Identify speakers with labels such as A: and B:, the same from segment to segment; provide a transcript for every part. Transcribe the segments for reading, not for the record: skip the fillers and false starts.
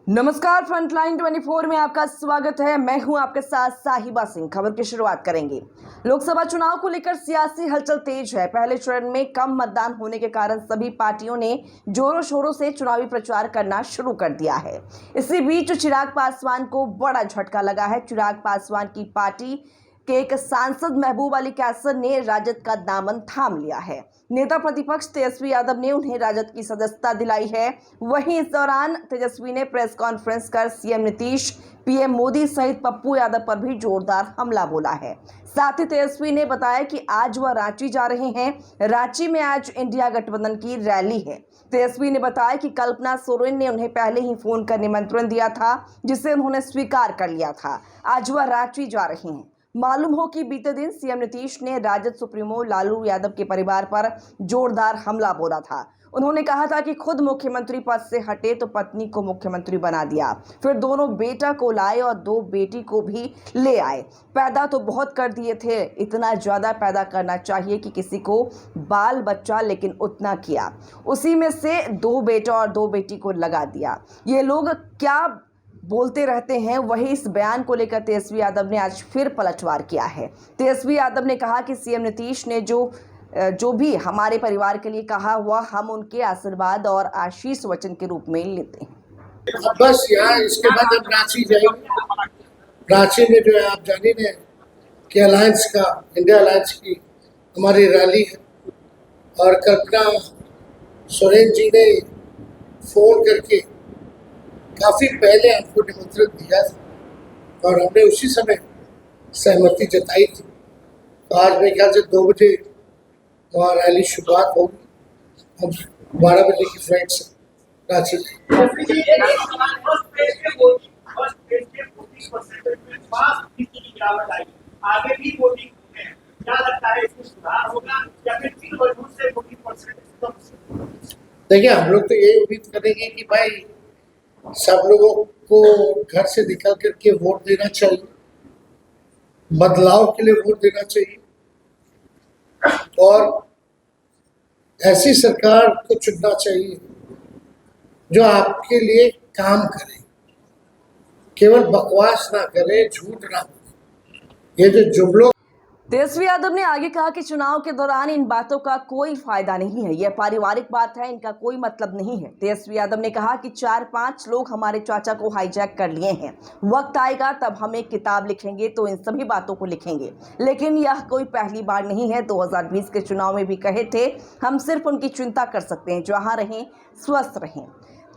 A: नमस्कार, फ्रंटलाइन 24 में आपका स्वागत है। मैं हूं आपके साथ साहिबा सिंह। खबर की शुरुआत करेंगे। लोकसभा चुनाव को लेकर सियासी हलचल तेज है। पहले चरण में कम मतदान होने के कारण सभी पार्टियों ने जोरों शोरों से चुनावी प्रचार करना शुरू कर दिया है। इसी बीच चिराग पासवान को बड़ा झटका लगा है। चिराग पासवान की पार्टी के एक सांसद महबूब अली कैसर ने राजद का दामन थाम लिया है। नेता प्रतिपक्ष तेजस्वी यादव ने उन्हें राजद की सदस्यता दिलाई है। वहीं इस दौरान तेजस्वी ने प्रेस कॉन्फ्रेंस कर सीएम नीतीश, पीएम मोदी सहित पप्पू यादव पर भी जोरदार हमला बोला है। साथ ही तेजस्वी ने बताया कि आज वह रांची जा रहे हैं। रांची में आज इंडिया गठबंधन की रैली है। तेजस्वी ने बताया कि कल्पना सोरेन ने उन्हें पहले ही फोन कर निमंत्रण दिया था, जिसे उन्होंने स्वीकार कर लिया था। आज वह रांची जा रहे हैं। मालूम हो कि बीते दिन सीएम नीतीश ने राजद सुप्रीमो लालू यादव के परिवार पर जोरदार हमला बोला था। उन्होंने कहा था कि खुद मुख्यमंत्री पद से हटे तो पत्नी को मुख्यमंत्री बना दिया, फिर दोनों बेटा को लाए और 2 बेटी को भी ले आए। पैदा तो बहुत कर दिए थे, इतना ज्यादा पैदा करना चाहिए कि किसी को बाल बच्चा, लेकिन उतना किया। उसी में से 2 बेटा और 2 बेटी को लगा दिया। ये लोग क्या बोलते रहते हैं। वही इस बयान को लेकर तेजस्वी यादव ने आज फिर पलटवार किया है। तेजस्वी यादव ने कहा कि सीएम नीतीश ने जो भी हमारे परिवार के लिए कहा हुआ, हम उनके आशीर्वाद और आशीष वचन के रूप में लेते हैं।
B: बस यहाँ इसके बाद हम रांची जाएंगे। रांची में जो है आप जानिए ना कि अलायंस का, इंडिया अलायंस की हमारी रैली है और कल्पना सोरेन जी ने फोन करके काफ़ी पहले हमको निमंत्रण दिया था और हमने उसी समय सहमति जताई थी। तो आज मेरे ख्याल से 2 बजे वहाँ रैली शुरुआत होगी। हम 12 बजे की फ्लाइट से रांची देखिए, हम लोग तो यही उम्मीद करेंगे कि भाई सब लोगों को घर से निकल करके वोट देना चाहिए, बदलाव के लिए वोट देना चाहिए और ऐसी सरकार को चुनना चाहिए जो आपके लिए काम करे, केवल बकवास ना करे, झूठ ना बोले। ये जो जुमलों
A: तेजस्वी यादव ने आगे कहा कि चुनाव के दौरान इन बातों का कोई फायदा नहीं है। यह पारिवारिक बात है, इनका कोई मतलब नहीं है। तेजस्वी यादव ने कहा कि 4-5 लोग हमारे चाचा को हाईजैक कर लिए हैं। वक्त आएगा तब हम एक किताब लिखेंगे तो इन सभी बातों को लिखेंगे, लेकिन यह कोई पहली बार नहीं है। 2020 के चुनाव में भी कहे थे, हम सिर्फ उनकी चिंता कर सकते हैं, जहाँ रहें स्वस्थ रहें।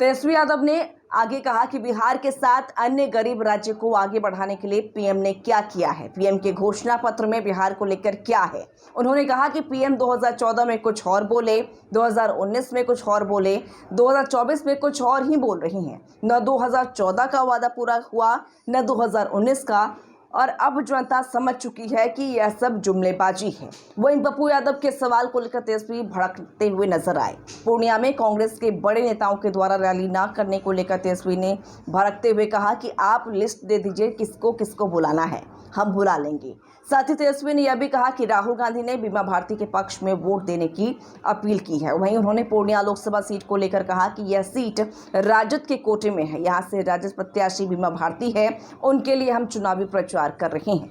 A: तेजस्वी यादव ने आगे कहा कि बिहार के साथ अन्य गरीब राज्य को आगे बढ़ाने के लिए पीएम ने क्या किया है, पीएम के घोषणा पत्र में बिहार को लेकर क्या है। उन्होंने कहा कि पीएम 2014 में कुछ और बोले, 2019 में कुछ और बोले, 2024 में कुछ और ही बोल रही हैं। न 2014 का वादा पूरा हुआ, न 2019 का, और अब जनता समझ चुकी है कि यह सब जुमलेबाजी है। वहीं पप्पू यादव के सवाल को लेकर तेजस्वी भड़कते हुए नजर आए। पूर्णिया में कांग्रेस के बड़े नेताओं के द्वारा रैली न करने को लेकर तेजस्वी ने भड़कते हुए कहा कि आप लिस्ट दे दीजिए, किसको किसको बुलाना है, हम बुला लेंगे। साथ ही तेजस्वी ने यह भी कहा कि राहुल गांधी ने बीमा भारती के पक्ष में वोट देने की अपील की है। वहीं उन्होंने पूर्णिया लोकसभा सीट को लेकर कहा कि यह सीट राजद के कोटे में है। यहाँ से राजद प्रत्याशी बीमा भारती है, उनके लिए हम चुनावी प्रचार कर रहे हैं।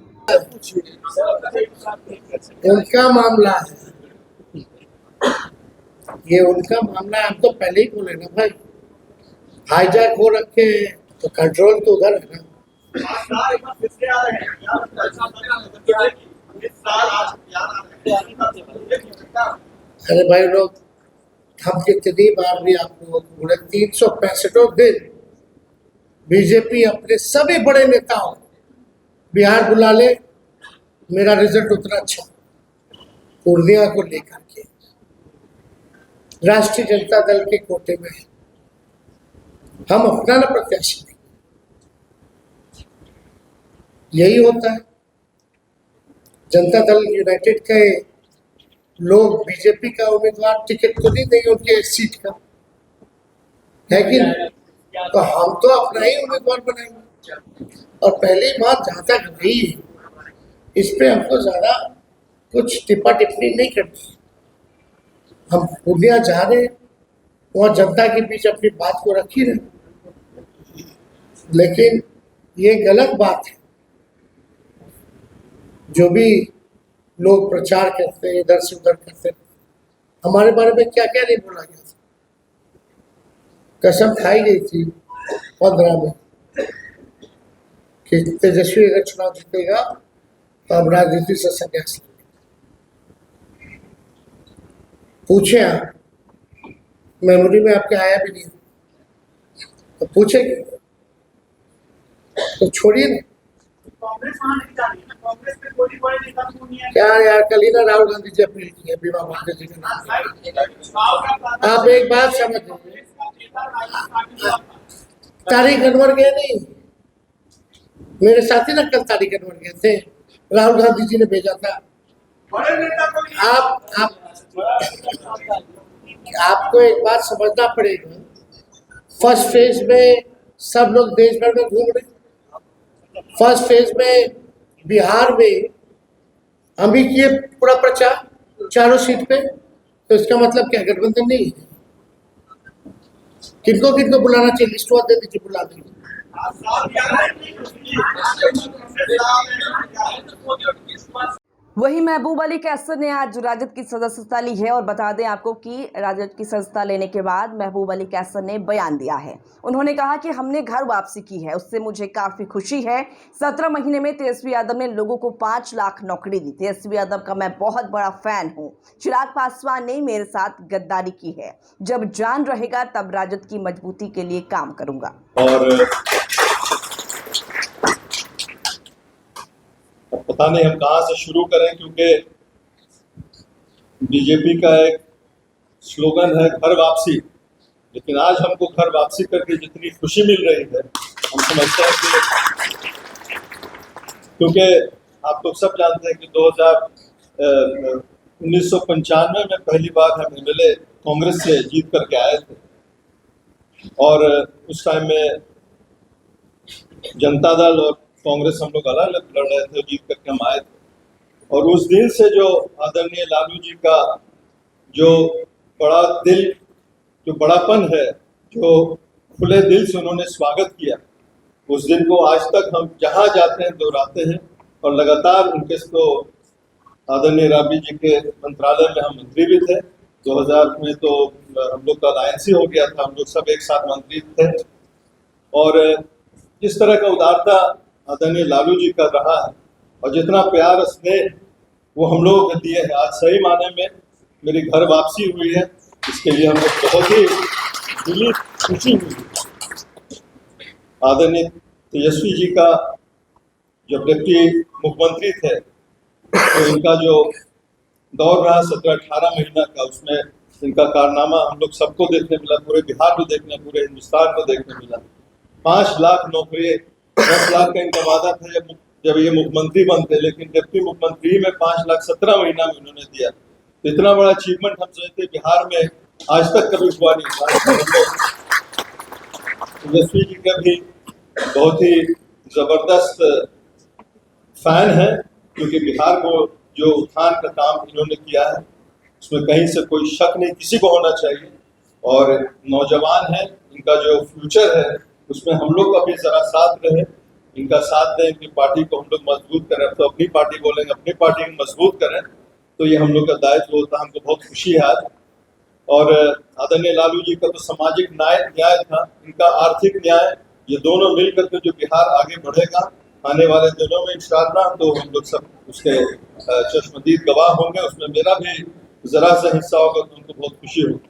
B: उनका मामला है, ये उनका मामला है। हम तो पहले ही बोले ना भाई, हाईजैक हो रखे हैं तो कंट्रोल तो उधर है ना। अरे भाई लोग, हम कितनी बार भी आप लोगों को बोले, 365 दिन बीजेपी अपने सभी बड़े नेताओं बिहार बुला ले, मेरा रिजल्ट उतना अच्छा पूर्णिया को लेकर के राष्ट्रीय जनता दल के कोटे में हम अपना ना प्रत्याशी नहीं। यही होता है। जनता दल यूनाइटेड के लोग बीजेपी का उम्मीदवार टिकट तो नहीं देंगे उनके सीट का, है कि नहीं? तो हम तो अपना ही उम्मीदवार बनाएंगे। और पहली बात जहाँ तक रही है, इस पे हमको ज्यादा कुछ टिप्पा टिप्पणी नहीं करनी। हम पूर्णिया जा रहे हैं, वहाँ जनता के बीच अपनी बात को रखी रहे। लेकिन ये गलत बात है, जो भी लोग प्रचार करते हैं, इधर से उधर करते हैं। हमारे बारे में क्या क्या नहीं बोला गया था। कसम खाई गई थी 15 में कि तेजस्वी अगर चुनाव जीतेगा तो हम राजनीति से संन्यास लेंगे। पूछे आप, मेमोरी में आपके आया भी नहीं, तो पूछेंगे तो छोड़िए ना। क्या यार, कल ही ना राहुल गांधी जी अपील की है बीमा भारती जी के नाम। आप एक बात समझ लीजिए, तारीख अनवर गए नहीं, मेरे साथी ना कल तारीख अनवर गए थे, राहुल गांधी जी ने भेजा था। आपको एक बात समझना पड़ेगा, फर्स्ट फेज में सब लोग देश भर में घूम रहे। फर्स्ट फेज में बिहार में हम ही किए पूरा प्रचार चारों सीट पे, तो इसका मतलब क्या गठबंधन नहीं है? किनको किनको बुलाना चाहिए, लिस्ट दे दीजिए, बुला देंगे।
A: वहीं महबूब अली कैसर ने आज राजद की सदस्यता ली है और बता दें आपको कि राजद की सदस्यता लेने के बाद महबूब अली कैसर ने बयान दिया है। उन्होंने कहा कि हमने घर वापसी की है, उससे मुझे काफी खुशी है। 17 महीने में तेजस्वी यादव ने लोगों को 5 लाख नौकरी दी। तेजस्वी यादव का मैं बहुत बड़ा फैन हूं। चिराग पासवान ने मेरे साथ गद्दारी की है। जब जान रहेगा तब राजद की मजबूती के लिए काम करूंगा।
C: और पता नहीं हम कहाँ से शुरू करें, क्योंकि बीजेपी का एक स्लोगन है घर वापसी, लेकिन आज हमको घर वापसी करके जितनी खुशी मिल रही है, हम समझते हैं कि क्योंकि आप लोग सब जानते हैं कि 1995 में पहली बार हम एमएलए कांग्रेस से जीत करके आए थे, और उस टाइम में जनता दल और कांग्रेस हम लोग अलग अलग लड़ रहे थे, जीत करके हम आए थे। और उस दिन से जो आदरणीय लालू जी का जो बड़ा दिल, जो बड़ापन है, जो खुले दिल से उन्होंने स्वागत किया, उस दिन को आज तक हम जहां जाते हैं दोहराते हैं। और लगातार उनके तो आदरणीय राबड़ी जी के मंत्रालय में हम मंत्री भी थे। 2000 में तो हम लोग का अलायंस ही हो गया था, हम लोग सब एक साथ मंत्री थे। और जिस तरह का उदारता आदरणीय लालू जी का रहा है और जितना प्यार स्नेह वो हम लोगों को दिए हैं, आज सही माने में मेरी घर वापसी हुई है, इसके लिए हम लोग बहुत ही दिली खुशी हुई। आदरणीय तेजस्वी जी का जब डिप्टी मुख्यमंत्री थे तो इनका जो दौर रहा 17-18 महीना का, उसमें इनका कारनामा हम लोग सबको देखने मिला, पूरे बिहार को देखने, पूरे हिंदुस्तान को देखने मिला। 5 लाख नौकरी, 10 लाख का इनका वादा था जब ये मुख्यमंत्री बनते, लेकिन डिप्टी मुख्यमंत्री में 5 लाख 17 महीना में उन्होंने दिया। तो इतना बड़ा अचीवमेंट हम समझते बिहार में आज तक कभी हुआ नहीं। तेजस्वी जी का भी बहुत ही जबरदस्त फैन है, क्योंकि बिहार को जो उत्थान का काम इन्होंने किया है उसमें कहीं से कोई शक नहीं किसी को होना चाहिए। और नौजवान है, इनका जो फ्यूचर है उसमें हम लोग का भी जरा साथ रहे, इनका साथ दें, इनकी पार्टी को हम लोग मजबूत करें। तो अपनी पार्टी बोलेंगे, अपनी पार्टी को मजबूत करें, तो ये हम लोग का दायित्व होता है। हमको बहुत खुशी है आज। और आदरणीय लालू जी का तो सामाजिक न्याय था, इनका आर्थिक न्याय, ये दोनों मिलकर के जो बिहार आगे बढ़ेगा आने वाले दिनों में इंशाअल्लाह, तो हम लोग सब उसके चश्मदीद गवाह होंगे। उसमें मेरा भी जरा सा हिस्सा होगा तो उनको बहुत खुशी होगी।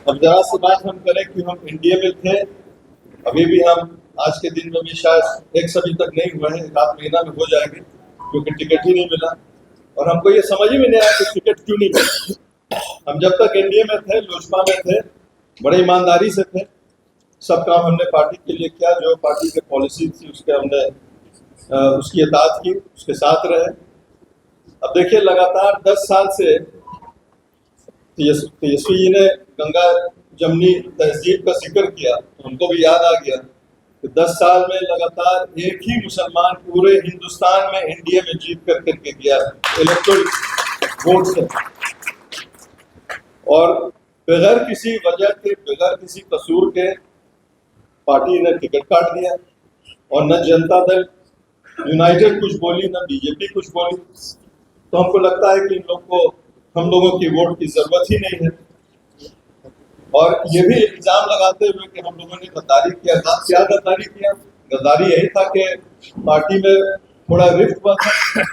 C: अब जरा सी बात हम करें कि हम एनडीए में थे, अभी भी हम आज के दिन में भी शायद एक सभी तक नहीं हुए हैं, 1 महीना में हो जाएंगे, क्योंकि टिकट ही नहीं मिला। और हमको ये समझ ही नहीं आया कि टिकट क्यों नहीं मिला। हम जब तक एनडीए में थे, लोजपा में थे, बड़े ईमानदारी से थे, सब काम हमने पार्टी के लिए किया, जो पार्टी के पॉलिसी थी उसके हमने उसकी इताअत की, उसके साथ रहे। अब देखिए, लगातार 10 साल से तेजस्वी जी ने गंगा जमनी तहजीब का जिक्र किया, तो हमको भी याद आ गया कि 10 साल में लगातार एक ही मुसलमान पूरे हिंदुस्तान में एनडीए में जीत करके गया इलेक्टोरल वोट से, और बगैर किसी वजह के, बगैर किसी कसूर के पार्टी ने टिकट काट दिया और न जनता दल यूनाइटेड कुछ बोली, न बीजेपी कुछ बोली। तो हमको लगता है कि हम लोगों की वोट की जरूरत ही नहीं है। और ये भी इल्जाम लगाते हुए कि हम लोगों ने गद्दारी किया था। क्या गद्दारी किया? गद्दारी यही था कि पार्टी में थोड़ा रिफ्ट हुआ था